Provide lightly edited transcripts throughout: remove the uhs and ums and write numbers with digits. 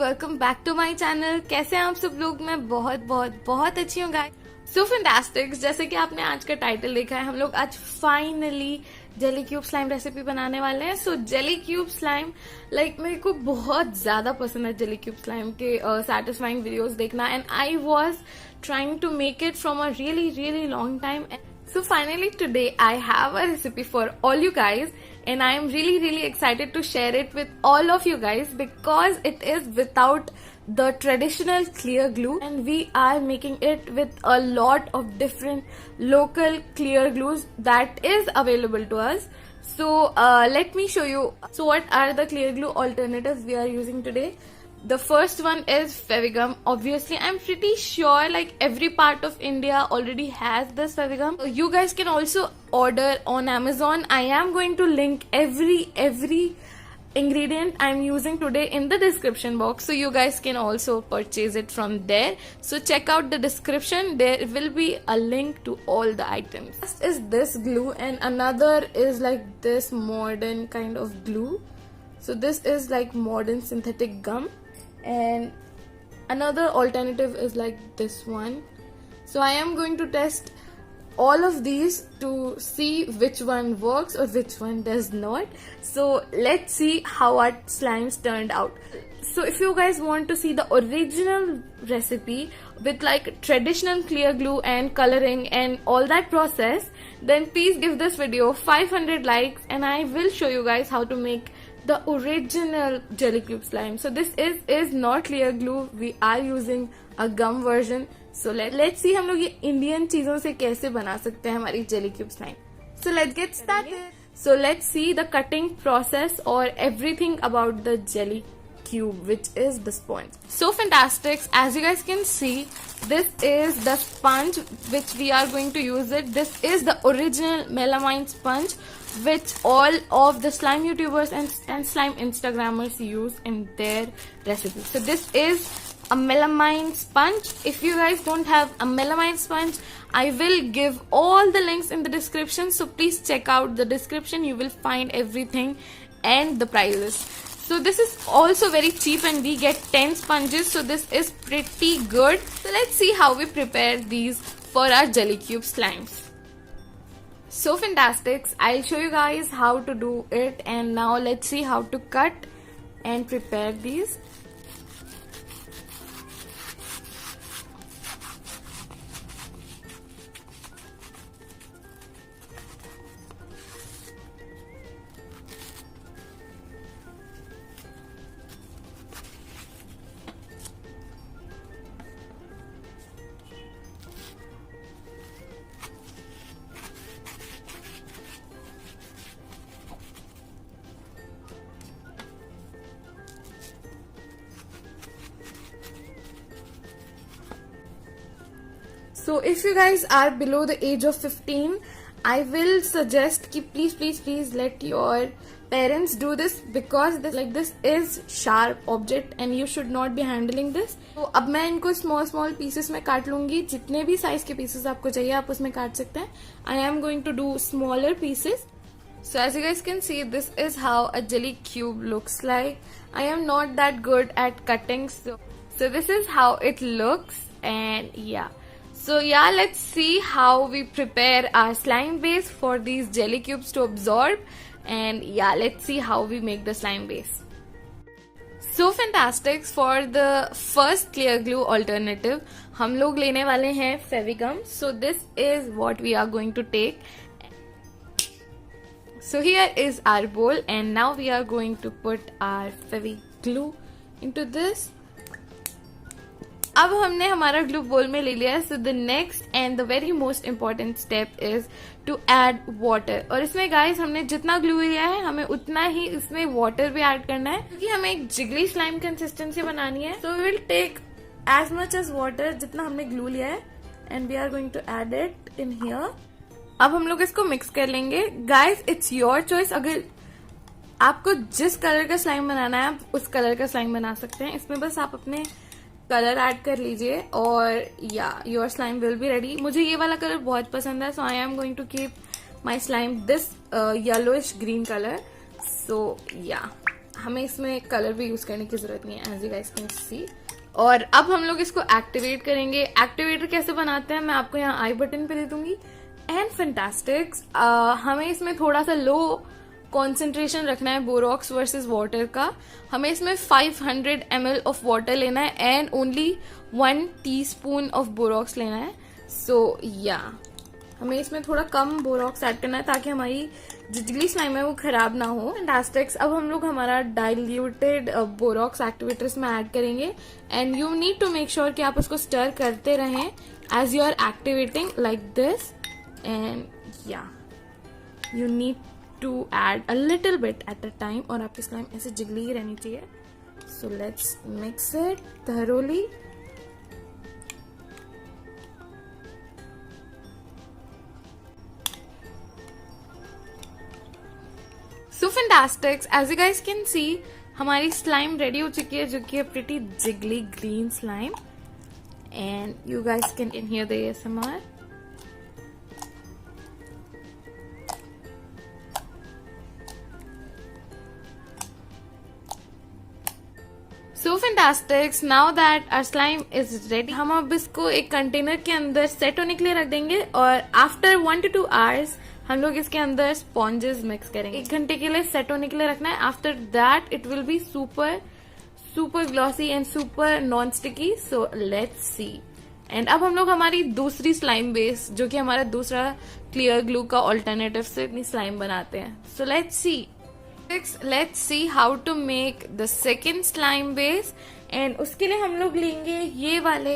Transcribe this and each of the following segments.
Welcome back to my channel. कैसे हैं आप सब लोग? मैं बहुत बहुत बहुत अच्छी हूँ गाइस। सो फैंटास्टिक, जैसे कि आपने आज का टाइटल देखा है, हम लोग आज finally jelly cube slime recipe बनाने वाले हैं। सो जेली क्यूब स्लाइम मेरे को बहुत ज्यादा पसंद है जेली क्यूब स्लाइम के सैटिस्फाइंग वीडियोस देखना, and I was trying to make it from a really long time. So finally today I have a recipe for all you guys, and I am really excited to share it with all of you guys because it is without the traditional clear glue, and we are making it with a lot of different local clear glues that is available to us. So let me show you. So what are the clear glue alternatives we are using today? The first one is Fevigum. Obviously, I'm pretty sure every part of India already has this Fevigum. You guys can also order on Amazon. I am going to link every ingredient I'm using today in the description box, so you guys can also purchase it from there. So check out the description. There will be a link to all the items. First is this glue, and another is this modern kind of glue. So this is modern synthetic gum, and another alternative is this one. So I am going to test all of these to see which one works or which one does not. So let's see how our slimes turned out. So if you guys want to see the original recipe with traditional clear glue and coloring and all that process, then please give this video 500 likes and I will show you guys how to make the original jelly cube slime. So this is not clear glue, we are using a gum version. So let's see हम लोग ये Indian चीजों से कैसे बना सकते हैं हमारी jelly cube slime. So let's get started. So let's see the cutting process or everything about the jelly cube, which is the sponge. So fantastic, as you guys can see, this is the sponge which we are going to use it. This is the original melamine sponge which all of the slime YouTubers and slime Instagrammers use in their recipes. So this is a melamine sponge. If you guys don't have a melamine sponge, I will give all the links in the description, so please check out the description. You will find everything and the prices. So this is also very cheap and we get 10 sponges, so this is pretty good. So let's see how we prepare these for our jelly cube slimes. So fantastic, I'll show you guys how to do it, and now let's see how to cut and prepare these. So if you guys are below the age of 15, I will suggest कि please let your parents do this, because this is sharp object and you should not be handling this. तो अब मैं इनको small pieces में काट लूंगी. जितने भी size के pieces आपको चाहिए आप उसमें काट सकते हैं. I am going to do smaller pieces. So as you guys can see, this is how a jelly cube looks like. I am not that good at cutting, so this is how it looks, and yeah. So yeah, let's see how we prepare our slime base for these jelly cubes to absorb, and yeah, let's see how we make the slime base. So fantastic, for the first clear glue alternative हम लोग लेने वाले हैं Fevigum. So this is what we are going to take. So here is our bowl, and now we are going to put our Fevi glue into this. अब हमने हमारा glue बोल में ले लिया है. So the next and the very most important step is to add water. और इसमें गाइस हमने जितना ग्लू लिया है हमें उतना ही इसमें वाटर भी ऐड करना है, क्योंकि हमें एक जिगली स्लाइम कंसिस्टेंसी बनानी है. So we will take as much as water जितना हमने ग्लू लिया है, and we are going to add it in here. अब हम लोग इसको मिक्स कर लेंगे. गाइस इट्स योर चॉइस, अगर आपको जिस कलर का स्लाइम बनाना है आप उस कलर का स्लाइम बना सकते हैं. इसमें बस आप अपने कलर ऐड कर लीजिए और या your slime will be ready. मुझे ये वाला कलर बहुत पसंद है, so I am going to keep my slime this yellowish green colour. So या हमें इसमें कलर भी यूज करने की जरूरत नहीं है, as you guys can see. और अब हम लोग इसको एक्टिवेट करेंगे। एक्टिवेटर कैसे बनाते हैं मैं आपको यहाँ आई बटन पे दे दूंगी। एंड फैंटास्टिक्स, हमें इसमें थोड़ा सा लो कॉन्सेंट्रेशन रखना है बोरॉक्स वर्सेस वाटर का। हमें इसमें 500 ml ऑफ वाटर लेना है एंड ओनली 1 टीस्पून ऑफ बोरॉक्स लेना है। सो या हमें इसमें थोड़ा कम बोरॉक्स ऐड करना है ताकि हमारी जो जिगली स्लाइम है वो खराब ना हो। फैंटास्टिक्स, अब हम लोग हमारा डाइल्यूटेड बोरॉक्स एक्टिवेटर इसमें ऐड करेंगे and you need to make sure कि आप उसको स्टर करते रहें as you are activating like this. And या you need to add a little bit at a time, और आपकी स्लाइम ऐसे जिगली ही रहनी चाहिए। So let's mix it thoroughly. So fantastics, as you guys can see हमारी slime ready हो चुकी है, जो कि है pretty जिगली green slime. And you guys can hear the ASMR। So fantastics, now that our slime is ready, हम अब इसको एक कंटेनर के अंदर सेट होने के लिए रख देंगे और आफ्टर 1 to 2 आवर्स हम लोग इसके अंदर स्पॉन्जेस मिक्स करेंगे। 1 घंटे के लिए सेट होने के लिए रखना है। After that it will be super super glossy and super non sticky. So let's C. And अब हम लोग हमारी दूसरी स्लाइम बेस, जो कि हमारा दूसरा क्लियर ग्लू का ऑल्टरनेटिव से अपनी स्लाइम बनाते हैं। So let's C. Let's see how to make the second slime base, and उसके लिए हम लोग लेंगे ये वाले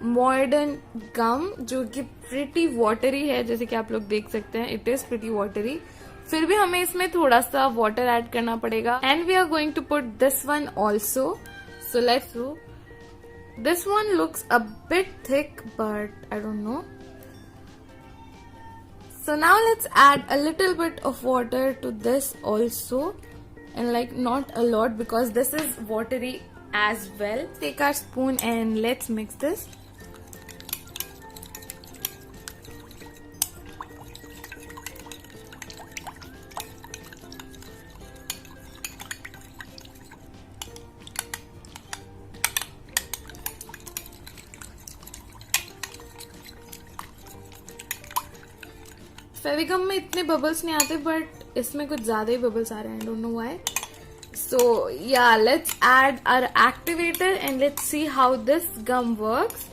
मॉडर्न गम, जो कि प्रिटी वाटरी है, जैसे कि आप लोग देख सकते हैं इट इज प्रिटी वाटरी। फिर भी हमें इसमें थोड़ा सा वाटर ऐड करना पड़ेगा and we are going to put this one also. So let's do this one. Looks a bit thick but I don't know. So now let's add a little bit of water to this also, and like not a lot because this is watery as well. Take our spoon and let's mix this. Fevigum में इतने bubbles नहीं आते but इसमें कुछ ज्यादा ही bubbles आ रहे हैं, I don't know why. So yeah let's add our activator and let's see how this gum works.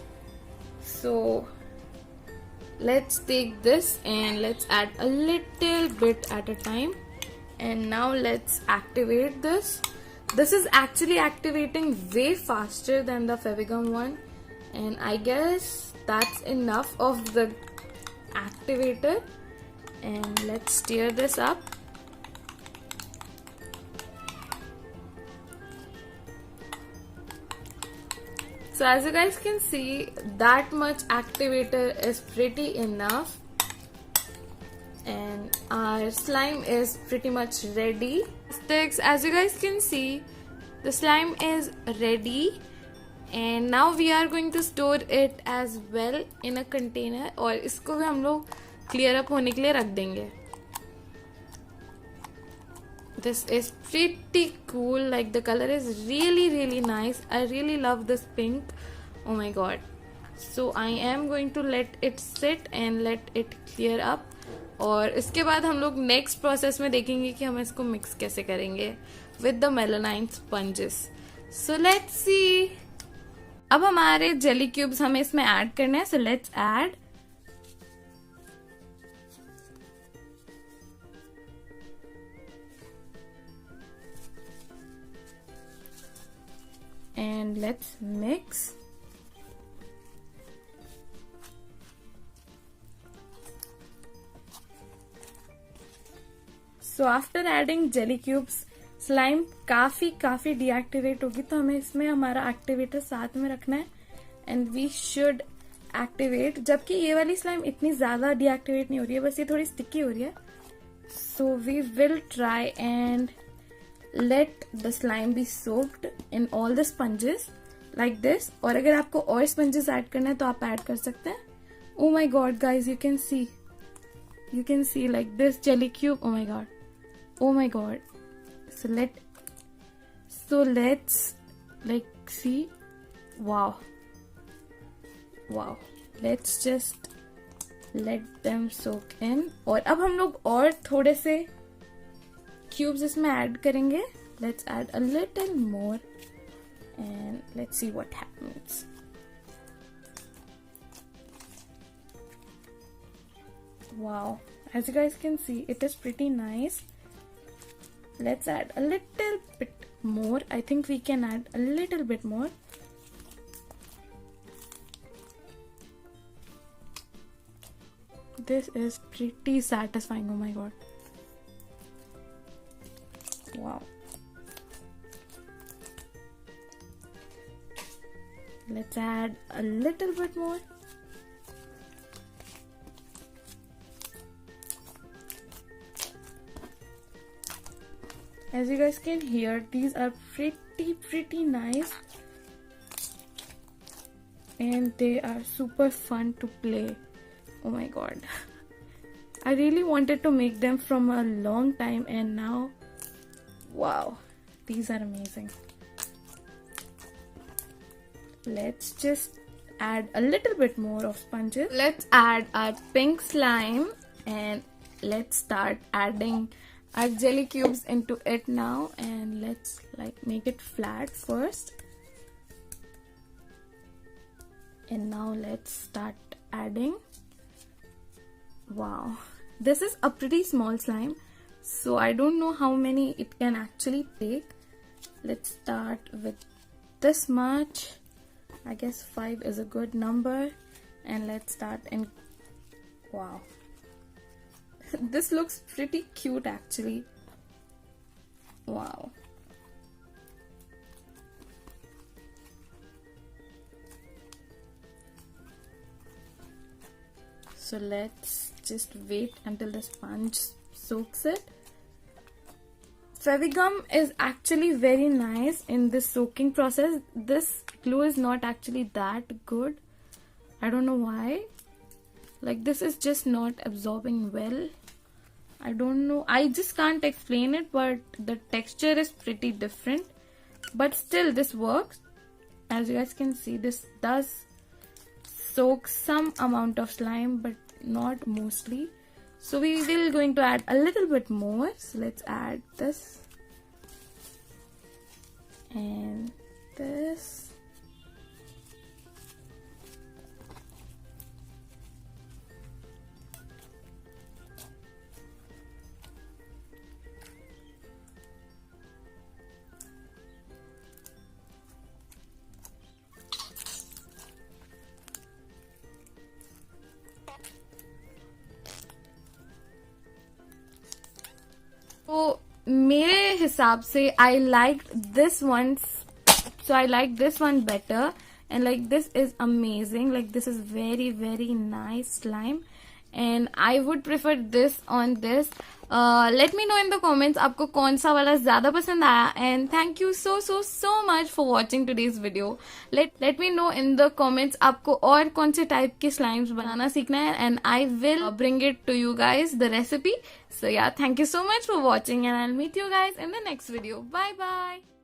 So let's take this and let's add a little bit at a time and now let's activate this. This is actually activating way faster than the Fevigum one, and I guess that's enough of the activator. And let's stir this up. So as you guys can see, that much activator is pretty enough, and our slime is pretty much ready. Sticks, as you guys can see, the slime is ready, and now we are going to store it as well in a container, और इसको भी हम लोग clear up होने के लिए रख देंगे। This is pretty cool, like the color is really nice. I really love this pink. Oh my god. So I am going to let it sit and let it clear up. और इसके बाद हम लोग next process में देखेंगे कि हम इसको मिक्स कैसे करेंगे with the melamine sponges. So let's see. अब हमारे जेली क्यूब्स हमें इसमें ऐड करने हैं। So let's add. And let's mix. So after adding jelly cubes, slime काफी डीएक्टिवेट होगी, तो हमें इसमें हमारा एक्टिवेटर साथ में रखना है एंड वी शुड एक्टिवेट। जबकि ये वाली स्लाइम इतनी ज्यादा डीएक्टिवेट नहीं हो रही है, बस ये थोड़ी स्टिकी हो रही है। So we will try and let the slime be soaked in all the sponges like this. और अगर आपको और sponges ऐड करना है तो आप ऐड कर सकते हैं। Oh my god guys, you can see like this jelly cube. Oh my god, so let So let's see. Wow. Let's just let them soak in. और अब हम लोग और थोड़े से cubes इसमें add करेंगे. Let's add a little more and let's see what happens. Wow, as you guys can see, it is pretty nice. Let's add a little bit more. I think we can add a little bit more. This is pretty satisfying. Oh my god. Wow. Let's add a little bit more. As you guys can hear, these are pretty nice, and they are super fun to play. Oh my god. I really wanted to make them from a long time, and now, wow, these are amazing. Let's just add a little bit more of sponges. Let's add our pink slime, and let's start adding our jelly cubes into it now, and let's make it flat first, and now let's start adding. Wow, this is a pretty small slime, so I don't know how many it can actually take. Let's start with this much. I guess 5 is a good number, and let's start in. Wow. This looks pretty cute actually. Wow. So let's just wait until the sponge soaks it. Fevigum is actually very nice in this soaking process. This glue is not actually that good. I don't know why. This is just not absorbing well. I don't know. I just can't explain it, but the texture is pretty different. But still, this works. As you guys can see, this does soak some amount of slime, but not mostly. So we will going to add a little bit more. So let's add this and this. तो मेरे हिसाब से I liked this one, so I like this one better, and this is amazing. This is very nice slime, and I would prefer this on this. Let me know in the comments आपको कौन सा वाला ज़्यादा पसंद आया, and thank you so much for watching today's video. Let me know in the comments आपको और कौन से टाइप के slimes बनाना सीखना है, and I will bring it to you guys the recipe. So yeah, thank you so much for watching, and I'll meet you guys in the next video. Bye bye.